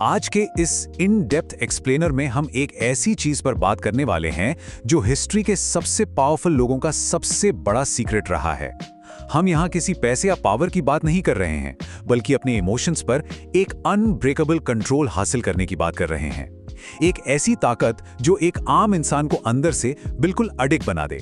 आज के इस इन डेप्थ एक्सप्लेनर में हम एक ऐसी चीज पर बात करने वाले हैं जो हिस्ट्री के सबसे पावरफुल लोगों का सबसे बड़ा सीक्रेट रहा है। हम यहाँ किसी पैसे या पावर की बात नहीं कर रहे हैं, बल्कि अपने इमोशंस पर एक अनब्रेकेबल कंट्रोल हासिल करने की बात कर रहे हैं। एक ऐसी ताकत जो एक आम इंसान को अंदर से बिल्कुल अडिग बना दे।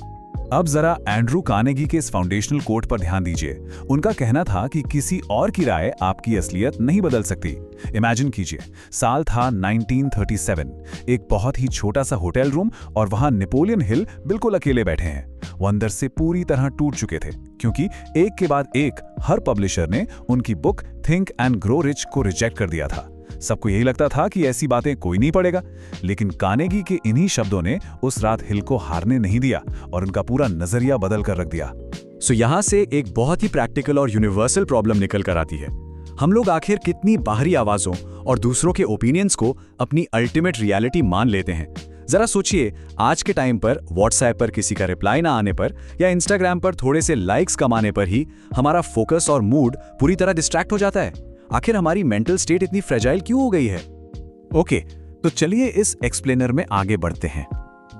अब जरा एंड्रू कार्नेगी के इस फाउंडेशनल कोट पर ध्यान दीजिए। उनका कहना था कि किसी और की राय आपकी असलियत नहीं बदल सकती। इमेजिन कीजिए, साल था 1937। एक बहुत ही छोटा सा होटल रूम और वहां नेपोलियन हिल बिल्कुल अकेले बैठे हैं। वो अंदर से पूरी तरह टूट चुके थे, क्योंकि एक के बाद एक हर पब्लिशर ने उनकी book think and grow rich को रिजेक्ट कर दिया था। सबको यही लगता था कि ऐसी बातें कोई नहीं पढ़ेगा, लेकिन कार्नेगी के इन्हीं शब्दों ने उस रात हिल को हारने नहीं दिया और उनका पूरा नजरिया बदल कर रख दिया। सो यहाँ से एक बहुत ही प्रैक्टिकल और यूनिवर्सल प्रॉब्लम निकल कर आती है। हम लोग आखिर कितनी बाहरी आवाजों और दूसरों के ओपिनियंस को अपनी अल्टीमेट रियलिटी मान लेते हैं। जरा सोचिए, आज के टाइम पर व्हाट्सएप पर किसी का रिप्लाई ना आने पर या इंस्टाग्राम पर थोड़े से लाइक्स कमाने पर ही हमारा फोकस और मूड पूरी तरह डिस्ट्रैक्ट हो जाता है। आखिर हमारी मेंटल स्टेट इतनी फ्रेजाइल क्यों हो गई है? ओके, तो चलिए इस एक्सप्लेनर में आगे बढ़ते हैं।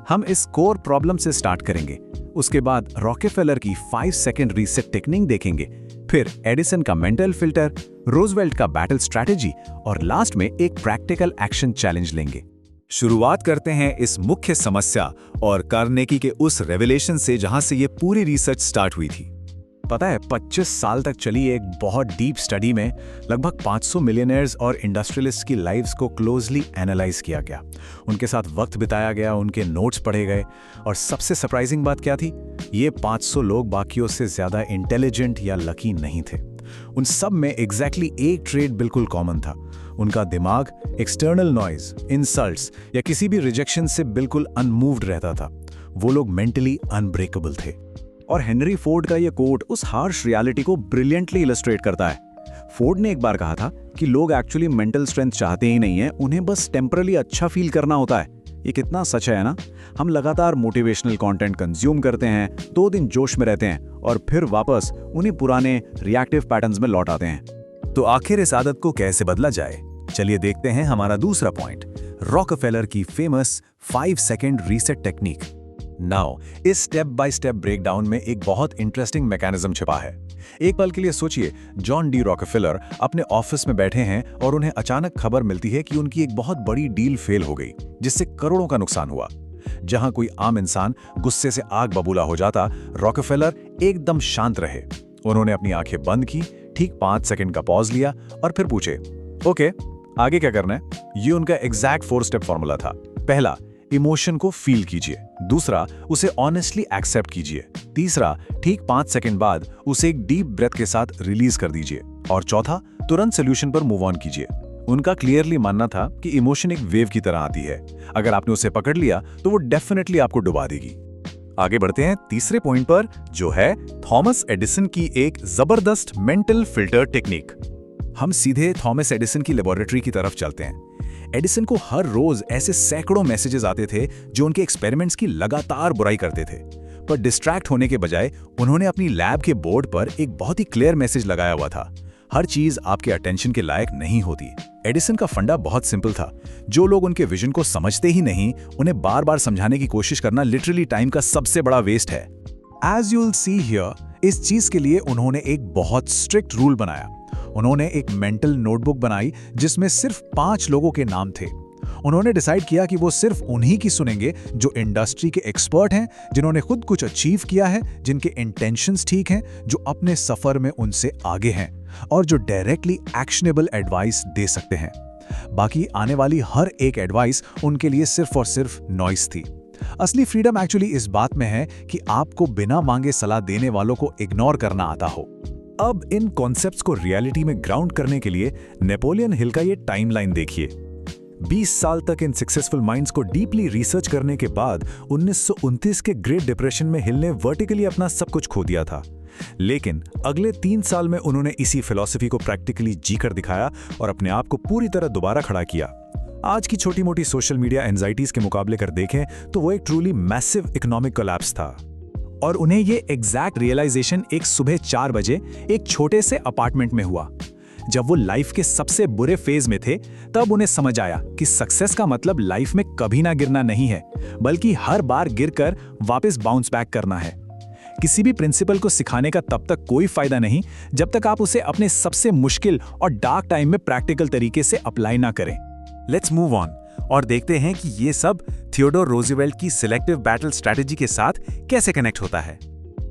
हम इस कोर प्रॉब्लम से स्टार्ट करेंगे, उसके बाद रॉकेफेलर की 5 सेकंड रीसेट टेक्निक देखेंगे, फिर एडिसन का मेंटल फिल्टर, रोजवेल्ट का बैटल स्ट्रैटेजी और लास्ट में एक प्रैक्टिकल एक्शन चैलेंज लेंगे। शुरुआत करते हैं इस मुख्य समस्या और कार्नेगी के उस रेवलेशन से जहां से ये पूरी रिसर्च स्टार्ट हुई थी। पता है, 25 साल तक चली एक बहुत डीप स्टडी में लगभग 500 मिलियनेयर्स और इंडस्ट्रियलिस्ट की लाइव्स को क्लोजली एनालाइज किया गया। उनके साथ वक्त बिताया गया, उनके नोट्स पढ़े गए और सबसे सरप्राइजिंग बात क्या थी? ये 500 लोग बाकियों से ज्यादा इंटेलिजेंट या लकी नहीं थे। उन सब में एग्जैक्टली एक ट्रेड बिल्कुल कॉमन था। उनका दिमाग एक्सटर्नल नॉइज, इंसल्ट्स या किसी भी रिजेक्शन से बिल्कुल अनमूव्ड रहता था। वो लोग मेंटली अनब्रेकेबल थे। और हेनरी फोर्ड का ये कोट उस हार्श रियलिटी को ब्रिलियंटली इलस्ट्रेट करता है। फोर्ड ने एक बार कहा था कि लोग एक्चुअली मेंटल स्ट्रेंथ चाहते ही नहीं है, उन्हें बस टेम्परली अच्छा फील करना होता है। ये कितना सच है ना? हम लगातार मोटिवेशनल कंटेंट कंज्यूम करते हैं, 2 दिन जोश में रहते हैं और फिर वापस उन्हीं पुराने रिएक्टिव पैटर्न्स में लौट आते हैं। तो आखिर इस आदत को कैसे बदला जाए? चलिए देखते हैं हमारा दूसरा पॉइंट, रॉकेफेलर की famous 5 second reset technique. Now इस स्टेप बाय स्टेप ब्रेकडाउन में एक बहुत इंटरेस्टिंग मैकेनिज्म छिपा है। एक पल के लिए सोचिए, जॉन डी रॉकेफेलर अपने ऑफिस में बैठे हैं और उन्हें अचानक खबर मिलती है कि उनकी एक बहुत बड़ी डील फेल हो गई, जिससे करोड़ों का नुकसान हुआ। जहां कोई आम इंसान गुस्से से आग बबूला हो जाता, रॉकेफेलर एकदम शांत रहे। उन्होंने अपनी आंखें बंद की, ठीक 5 सेकंड का पॉज लिया और फिर पूछे, ओके, आगे क्या करना है? ये उनका एग्जैक्ट 4 स्टेप फॉर्मूला था। पहला, इमोशन को फील कीजिए। दूसरा, उसे ऑनेस्टली एक्सेप्ट कीजिए। तीसरा, ठीक 5 सेकंड बाद उसे एक डीप ब्रेथ के साथ रिलीज कर दीजिए। और चौथा, तुरंत सोल्यूशन पर मूव ऑन कीजिए। उनका क्लियरली मानना था कि इमोशन एक वेव की तरह आती है। अगर आपने उसे पकड़ लिया तो वो डेफिनेटली आपको डुबा देगी। आगे बढ़ते हैं तीसरे पॉइंट पर, जो है थॉमस एडिसन की एक जबरदस्त मेंटल फिल्टर टेक्निक। हम सीधे थॉमस एडिसन की लेबोरेटरी की तरफ चलते हैं। एडिसन को हर रोज ऐसे सैकड़ों मैसेजेस आते थे जो उनके एक्सपेरिमेंट्स की लगातार बुराई करते थे। पर डिस्ट्रैक्ट होने के बजाय उन्होंने अपनी लैब के बोर्ड पर एक बहुत ही क्लियर मैसेज लगाया हुआ था, हर चीज आपके अटेंशन के लायक नहीं होती। एडिसन का फंडा बहुत सिंपल था, जो लोग उनके विजन को समझते ही नहीं, उन्हें बार बार समझाने की कोशिश करना लिटरली टाइम का सबसे बड़ा वेस्ट है। As you will see here, इस चीज के लिए उन्होंने एक बहुत स्ट्रिक्ट रूल बनाया। उन्होंने एक मेंटल नोटबुक बनाई जिसमें सिर्फ 5 लोगों के नाम थे। उन्होंने डिसाइड किया कि वो सिर्फ उन्हीं की सुनेंगे जो इंडस्ट्री के एक्सपर्ट हैं, जिन्होंने खुद कुछ अचीव किया है, जिनके इंटेंशंस ठीक हैं, जो अपने सफर में उनसे आगे हैं और जो डायरेक्टली एक्शनेबल एडवाइस दे सकते हैं। बाकी आने वाली हर एक एडवाइस उनके लिए सिर्फ और सिर्फ नॉइस थी। असली फ्रीडम एक्चुअली इस बात में है कि आपको बिना मांगे सलाह देने वालों को इग्नोर करना आता हो। अब इन कॉन्सेप्ट्स को रियलिटी में ग्राउंड करने के लिए नेपोलियन हिल का ये टाइमलाइन देखिए। 20 साल तक इन सक्सेसफुल माइंड्स को डीपली रिसर्च करने के बाद 1929 के ग्रेट डिप्रेशन में हिल ने वर्टिकली अपना सब कुछ खो दिया था। लेकिन अगले 3 साल में उन्होंने इसी फिलॉसफी को प्रैक्टिकली जीकर दिखाया और अपने आप को पूरी तरह दोबारा खड़ा किया। आज की छोटी मोटी सोशल मीडिया एंजाइटीज के मुकाबले कर देखें तो वो एक ट्रूली मैसिव इकोनॉमिक कोलैप्स था। और उन्हें ये एग्जैक्ट रियलाइजेशन एक सुबह 4 बजे एक छोटे से अपार्टमेंट में हुआ। जब वो लाइफ के सबसे बुरे फेज में थे, तब उन्हें समझ आया कि सक्सेस का मतलब लाइफ में कभी ना गिरना नहीं है, बल्कि हर बार गिरकर वापस बाउंस बैक करना है। किसी भी प्रिंसिपल को सिखाने का तब तक कोई फायदा नहीं जब तक आप उसे अपने सबसे मुश्किल और डार्क टाइम में प्रैक्टिकल तरीके से अप्लाई ना करें। लेट्स मूव ऑन और देखते हैं कि ये सब थियोडोर रूज़वेल्ट की सिलेक्टिव बैटल स्ट्रैटेजी के साथ कैसे कनेक्ट होता है।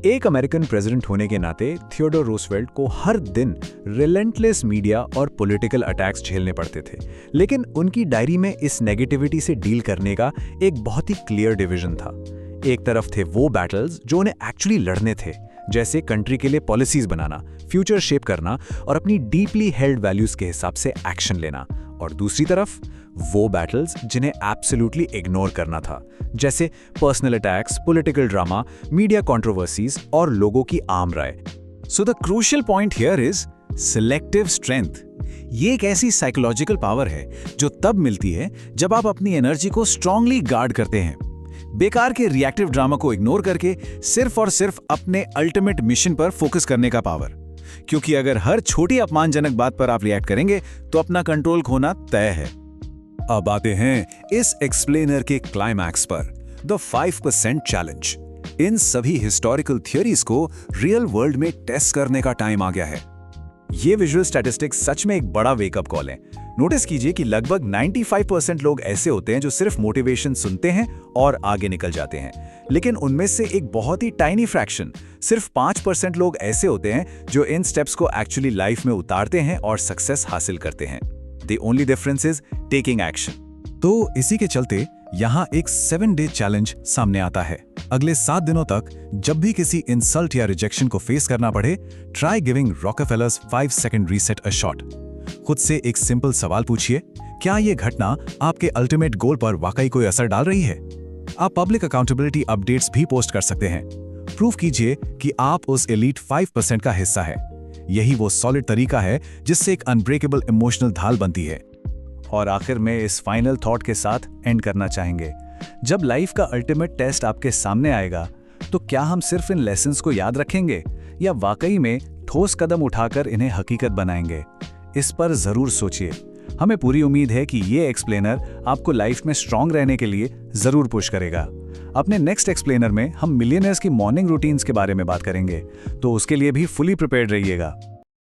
एक अमेरिकन प्रेसिडेंट होने के नाते थियोडोर रूजवेल्ट को हर दिन रिलेंटलेस मीडिया और पॉलिटिकल अटैक्स झेलने पड़ते थे, लेकिन उनकी डायरी में इस नेगेटिविटी से डील करने का एक बहुत ही क्लियर डिवीजन था। एक तरफ थे वो बैटल्स जो उन्हें एक्चुअली लड़ने थे, जैसे कंट्री के लिए पॉलिसीज बनाना, फ्यूचर शेप करना और अपनी डीपली हेल्ड वैल्यूज के हिसाब से एक्शन लेना, और दूसरी तरफ वो बैटल्स जिन्हें एब्सोल्युटली इग्नोर करना था, जैसे personal attacks, political drama, media controversies और लोगों की आम राय। So the crucial point here is selective strength. ये एक ऐसी साइकोलॉजिकल पावर है जो तब मिलती है जब आप अपनी एनर्जी को स्ट्रांगली गार्ड करते हैं, बेकार के रिएक्टिव ड्रामा को इग्नोर करके सिर्फ और सिर्फ अपने अल्टीमेट मिशन पर फोकस करने का पावर। क्योंकि अगर हर छोटी अपमानजनक बात पर आप रिएक्ट करेंगे तो अपना कंट्रोल खोना तय है। अब आते हैं इस एक्सप्लेनर के क्लाइमैक्स पर, द 5% चैलेंज। इन सभी हिस्टोरिकल थियरीज को रियल वर्ल्ड में टेस्ट करने का टाइम आ गया है। ये विजुअल स्टैटिस्टिक्स सच में एक बड़ा वेकअप कॉल है। नोटिस कीजिए कि लगभग 95% लोग ऐसे होते हैं जो सिर्फ मोटिवेशन सुनते हैं और आगे निकल जाते हैं, लेकिन उनमें से एक बहुत ही टाइनी फ्रैक्शन, सिर्फ 5% लोग ऐसे होते हैं जो इन स्टेप्स को एक्चुअली लाइफ में उतारते हैं और सक्सेस हासिल करते हैं। The only difference is taking action। तो इसी के चलते यहाँ एक 7-day चैलेंज सामने आता है। अगले 7 दिनों तक जब भी किसी इंसल्ट या रिजेक्शन को फेस करना पड़े, try giving Rockefellers 5 second reset a shot. खुद से एक सिंपल सवाल पूछिए, क्या ये घटना आपके अल्टीमेट गोल पर वाकई कोई असर डाल रही है? आप पब्लिक अकाउंटेबिलिटी अपडेट्स भी पोस्ट कर सकते हैं। प्रूव कीजिए कि आप उस एलीट 5% का हिस्सा है। यही वो सॉलिड तरीका है जिससे एक अनब्रेकेबल इमोशनल ढाल बनती है। और आखिर में इस फाइनल थॉट के साथ एंड करना चाहेंगे, जब लाइफ का अल्टीमेट टेस्ट आपके सामने आएगा तो क्या हम सिर्फ इन लेसन्स को याद रखेंगे या वाकई में ठोस कदम उठाकर इन्हें हकीकत बनाएंगे? इस पर जरूर सोचिए। हमें पूरी उम्मीद है कि ये एक्सप्लेनर आपको लाइफ में स्ट्रांग रहने के लिए जरूर पुश करेगा। अपने नेक्स्ट एक्सप्लेनर में हम मिलियनेयर्स की मॉर्निंग रूटीन्स के बारे में बात करेंगे, तो उसके लिए भी फुली प्रिपेयर्ड रहिएगा।